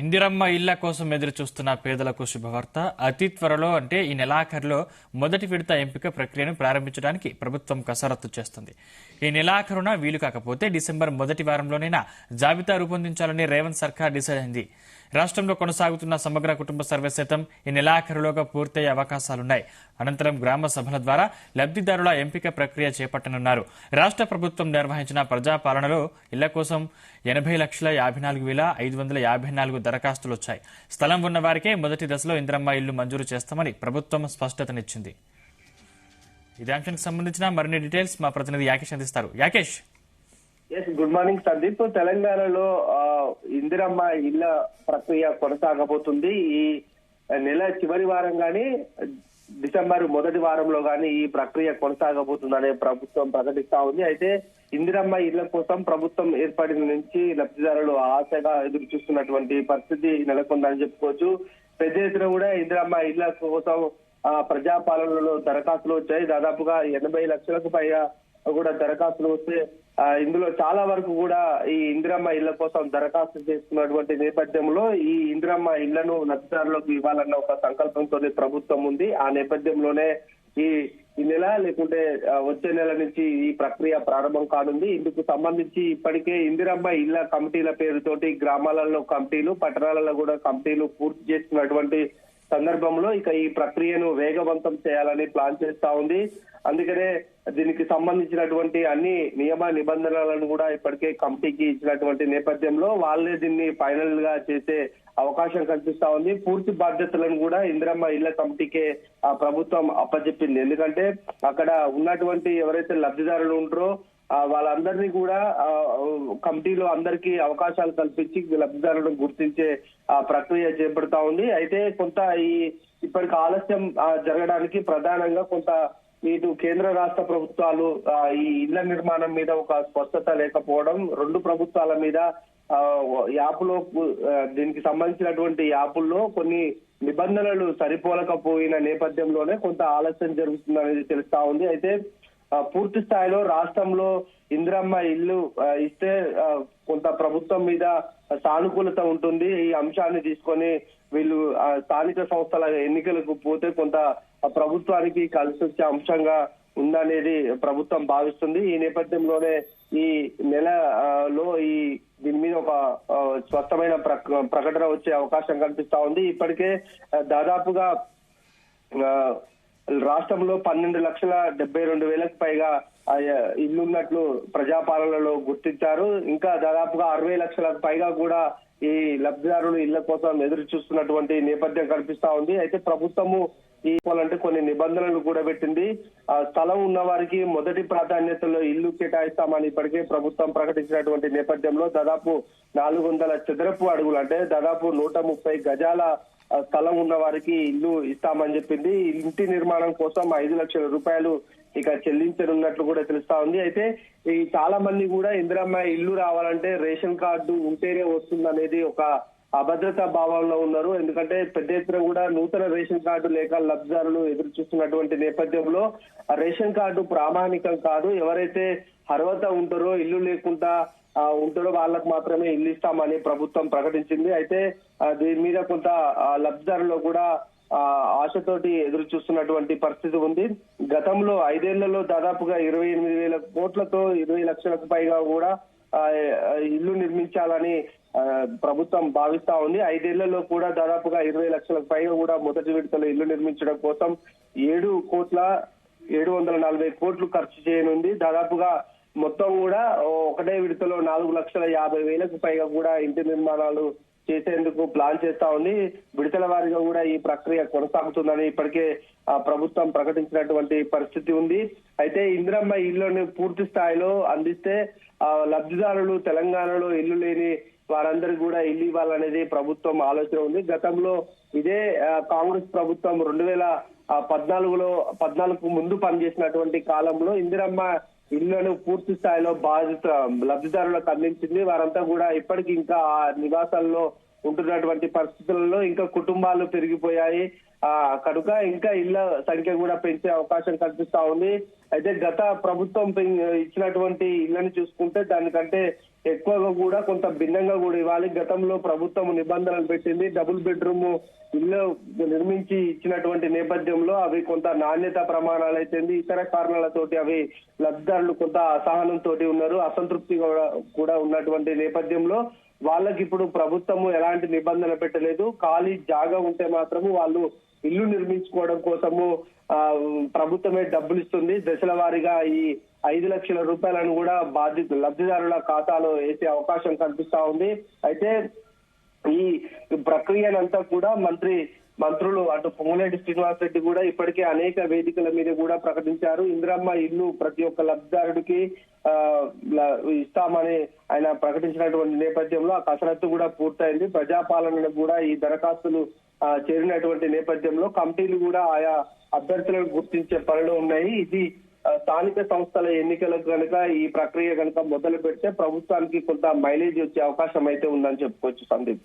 ఇందిరమ్మ ఇళ్ల కోసం ఎదురు చూస్తున్న పేదలకు శుభవార్త. అతి త్వరలో అంటే ఈ నెలాఖరులో మొదటి విడత ఎంపిక ప్రక్రియను ప్రారంభించడానికి ప్రభుత్వం కసరత్తు చేస్తుంది. ఈ నెలాఖరున వీలు కాకపోతే డిసెంబర్ మొదటి వారంలోనైనా జాబితా రూపొందించాలని రేవంత్ సర్కార్ డిసైడ్ అయింది. రాష్ట్రంలో కొనసాగుతున్న సమగ్ర కుటుంబ సర్వే సైతం ఈ నెలాఖరులోగా పూర్తయ్యే అవకాశాలున్నాయి. అనంతరం గ్రామ సభల ద్వారా లబ్ధిదారుల ఎంపిక ప్రక్రియ చేపట్టనున్నారు. రాష్ట్ర ప్రభుత్వం నిర్వహించిన ప్రజాపాలనలో ఇళ్ల కోసం 80,54,554 దరఖాస్తులు వచ్చాయి. స్థలం ఉన్న వారికే మొదటి దశలో ఇందిరమ్మ ఇళ్లు మంజూరు చేస్తామని ప్రభుత్వం స్పష్టతనిచ్చింది. ఇదే అంశానికి సంబంధించిన మరిన్ని డీటెయిల్స్ మా ప్రతినిధి యాకేష్ అందిస్తారు. యాకేష్. Good morning Sandeep. తెలంగాణలో ఇందిరమ్మ ఇళ్ల ప్రక్రియ కొనసాగబోతుంది. ఈ నెల చివరి వారం గానీ డిసెంబర్ మొదటి వారంలో గానీ ఈ ప్రక్రియ కొనసాగబోతుందనే ప్రభుత్వం ప్రకటిస్తా ఉంది. అయితే ఇందిరమ్మ ఇళ్ల కోసం ప్రభుత్వం ఏర్పడిన నుంచి లబ్ధిదారులు ఆశగా ఎదురు చూస్తున్నటువంటి పరిస్థితి నెలకొందని చెప్పుకోవచ్చు. పెద్ద ఎత్తున కూడా ఇందిరమ్మ ఇళ్ల కోసం ప్రజాపాలనలో దరఖాస్తులు వచ్చాయి. దాదాపుగా 80 లక్షలకు పైగా కూడా దరఖాస్తులు వస్తే ఇందులో చాలా వరకు కూడా ఈ ఇందిరమ్మ ఇళ్ల కోసం దరఖాస్తు చేసుకున్నటువంటి నేపథ్యంలో ఈ ఇందిరమ్మ ఇళ్లను లబ్ధిదారులకు ఇవ్వాలన్న ఒక సంకల్పంతో ప్రభుత్వం ఉంది. ఆ నేపథ్యంలోనే ఈ నెల లేకుంటే వచ్చే నెల నుంచి ఈ ప్రక్రియ ప్రారంభం కానుంది. ఇందుకు సంబంధించి ఇప్పటికే ఇందిరమ్మ ఇళ్ల కమిటీల పేరుతోటి గ్రామాలలో కమిటీలు, పట్టణాలలో కూడా కమిటీలు పూర్తి చేస్తున్నటువంటి సందర్భంలో ఇక ఈ ప్రక్రియను వేగవంతం చేయాలని ప్లాన్ చేస్తా ఉంది. అందుకనే దీనికి సంబంధించినటువంటి అన్ని నియమ నిబంధనలను కూడా ఇప్పటికే కమిటీకి ఇచ్చినటువంటి నేపథ్యంలో వాళ్ళే దీన్ని ఫైనల్ గా చేసే అవకాశం కల్పిస్తా ఉంది. పూర్తి బాధ్యతలను కూడా ఇందిరమ్మ ఇళ్ల కమిటీకే ప్రభుత్వం అప్పచెప్పింది. ఎందుకంటే అక్కడ ఉన్నటువంటి ఎవరైతే లబ్ధిదారులు ఉంటారో వాళ్ళందరినీ కూడా కమిటీలో అందరికీ అవకాశాలు కల్పించి లబ్ధిదారులను గుర్తించే ప్రక్రియ చేపడతా ఉంది. అయితే కొంత ఇప్పటికి ఆలస్యం జరగడానికి ప్రధానంగా కొంత ఇటు కేంద్ర రాష్ట్ర ప్రభుత్వాలు ఈ ఇళ్ల నిర్మాణం మీద ఒక స్పష్టత లేకపోవడం, రెండు ప్రభుత్వాల మీద యాప్లో దీనికి సంబంధించినటువంటి యాపుల్లో కొన్ని నిబంధనలు సరిపోలకపోయిన నేపథ్యంలోనే కొంత ఆలస్యం జరుగుతుందనేది తెలుస్తా ఉంది. అయితే పూర్తి స్థాయిలో రాష్ట్రంలో ఇందిరమ్మ ఇల్లు ఇస్తే కొంత ప్రభుత్వం మీద సానుకూలత ఉంటుంది. ఈ అంశాన్ని తీసుకొని వీళ్ళు స్థానిక సంస్థల ఎన్నికలకు పోతే కొంత ప్రభుత్వానికి కలిసి వచ్చే అంశంగా ఉందనేది ప్రభుత్వం భావిస్తుంది. ఈ నేపథ్యంలోనే ఈ నెలలో దీని మీద ఒక స్పష్టమైన ప్రకటన వచ్చే అవకాశం కనిపిస్తా ఉంది. ఇప్పటికే దాదాపుగా రాష్ట్రంలో 12,72,000కు పైగా ఇల్లున్నట్లు ప్రజాపాలనలో గుర్తించారు. ఇంకా దాదాపుగా 60 లక్షలకు పైగా కూడా ఈ లబ్ధిదారులు ఇళ్ల కోసం ఎదురు చూస్తున్నటువంటి నేపథ్యం కనిపిస్తా ఉంది. అయితే ప్రభుత్వము అంటే కొన్ని నిబంధనలు కూడా పెట్టింది. స్థలం ఉన్న వారికి మొదటి ప్రాధాన్యతలో ఇల్లు కేటాయిస్తామని ఇప్పటికే ప్రభుత్వం ప్రకటించినటువంటి నేపథ్యంలో దాదాపు 400 చదరపు అడుగులు అంటే దాదాపు 130 గజాల స్థలం ఉన్న వారికి ఇల్లు ఇస్తామని చెప్పింది. ఇంటి నిర్మాణం కోసం 5 లక్షల రూపాయలు ఇక చెల్లించనున్నట్లు కూడా తెలుస్తా ఉంది. అయితే ఈ చాలా మంది కూడా ఇందిరమ్మ ఇల్లు రావాలంటే రేషన్ కార్డు ఉంటేనే వస్తుందనేది ఒక అభద్రతా భావంలో ఉన్నారు. ఎందుకంటే పెద్ద ఎత్తున కూడా నూతన రేషన్ కార్డు లేక లబ్ధిదారులు ఎదురు చూస్తున్నటువంటి నేపథ్యంలో ఆ రేషన్ కార్డు ప్రామాణికం కాదు. ఎవరైతే అర్హత ఉంటారో ఇల్లు లేకుండా ఉంటారో వాళ్ళకు మాత్రమే ఇల్లు ఇస్తామని ప్రభుత్వం ప్రకటించింది. అయితే దీని మీద కొంత లబ్ధిదారులు కూడా ఆశతోటి ఎదురు చూస్తున్నటువంటి పరిస్థితి ఉంది. గతంలో 5 ఏళ్లలో దాదాపుగా 28,000 కోట్లతో 20 లక్షలకు పైగా కూడా ఇల్లు నిర్మించాలని ప్రభుత్వం భావిస్తా ఉంది. 5 ఏళ్లలో కూడా దాదాపుగా 20 లక్షలకు పైగా కూడా మొదటి విడతలో ఇల్లు నిర్మించడం కోసం 7,740 కోట్లు ఖర్చు చేయనుంది. దాదాపుగా మొత్తం కూడా ఒకటే విడతలో 4,50,000కు పైగా కూడా ఇంటి నిర్మాణాలు చేసేందుకు ప్లాన్ చేస్తా ఉంది. విడతల వారీగా కూడా ఈ ప్రక్రియ కొనసాగుతుందని ఇప్పటికే ప్రభుత్వం ప్రకటించినటువంటి పరిస్థితి ఉంది. అయితే ఇందిరమ్మ ఇళ్లను పూర్తి స్థాయిలో అందిస్తే లబ్ధిదారులు తెలంగాణలో ఇల్లు లేని వారందరికీ కూడా ఇల్లు ఇవ్వాలనేది ప్రభుత్వం ఆలోచన ఉంది. గతంలో ఇదే కాంగ్రెస్ ప్రభుత్వం 2014కు ముందు పనిచేసినటువంటి కాలంలో ఇందిరమ్మ ఇళ్లను పూర్తి స్థాయిలో లబ్ధిదారులకు అందించింది. వారంతా కూడా ఇప్పటికి ఇంకా ఆ నివాసాల్లో ఉంటున్నటువంటి పరిస్థితులలో ఇంకా కుటుంబాలు పెరిగిపోయాయి. కనుక ఇంకా ఇళ్ల సంఖ్య కూడా పెంచే అవకాశం కనిపిస్తా ఉంది. అయితే గత ప్రభుత్వం ఇచ్చినటువంటి ఇళ్లను చూసుకుంటే దానికంటే ఎక్కువగా కూడా కొంత భిన్నంగా కూడా ఇవ్వాలి. గతంలో ప్రభుత్వం నిబంధనలు పెట్టింది. డబుల్ బెడ్రూమ్ ఇల్లు నిర్మించి ఇచ్చినటువంటి నేపథ్యంలో అవి కొంత నాణ్యత ప్రమాణాలు అయితే ఇతర కారణాలతోటి అవి లబ్ధిదారులు కొంత అసహనంతో ఉన్నారు, అసంతృప్తి కూడా ఉన్నటువంటి నేపథ్యంలో వాళ్ళకి ఇప్పుడు ప్రభుత్వము ఎలాంటి నిబంధన పెట్టలేదు. ఖాళీ జాగా ఉంటే మాత్రము వాళ్ళు ఇల్లు నిర్మించుకోవడం కోసము ప్రభుత్వమే డబ్బులు ఇస్తుంది. దశల వారీగా ఈ 5 లక్షల రూపాయలను కూడా లబ్ధిదారుల ఖాతాలో వేసే అవకాశం కనిపిస్తా ఉంది. అయితే ఈ ప్రక్రియనంతా కూడా మంత్రులు అటు పొంగులేటి శ్రీనివాస్ రెడ్డి కూడా ఇప్పటికే అనేక వేదికల మీద కూడా ప్రకటించారు. ఇందిరమ్మ ఇల్లు ప్రతి ఒక్క లబ్ధిదారుడికి ఇస్తామని ఆయన ప్రకటించినటువంటి నేపథ్యంలో ఆ కసరత్తు కూడా పూర్తయింది. ప్రజాపాలనకు కూడా ఈ దరఖాస్తులు చేరినటువంటి నేపథ్యంలో కమిటీలు కూడా ఆయా అభ్యర్థులను గుర్తించే పనిలో ఉన్నాయి. ఇది స్థానిక సంస్థల ఎన్నికలకు కనుక ఈ ప్రక్రియ కనుక మొదలు పెడితే ప్రభుత్వానికి కొంత మైలేజ్ వచ్చే అవకాశం అయితే ఉందని చెప్పుకోవచ్చు సందీప్.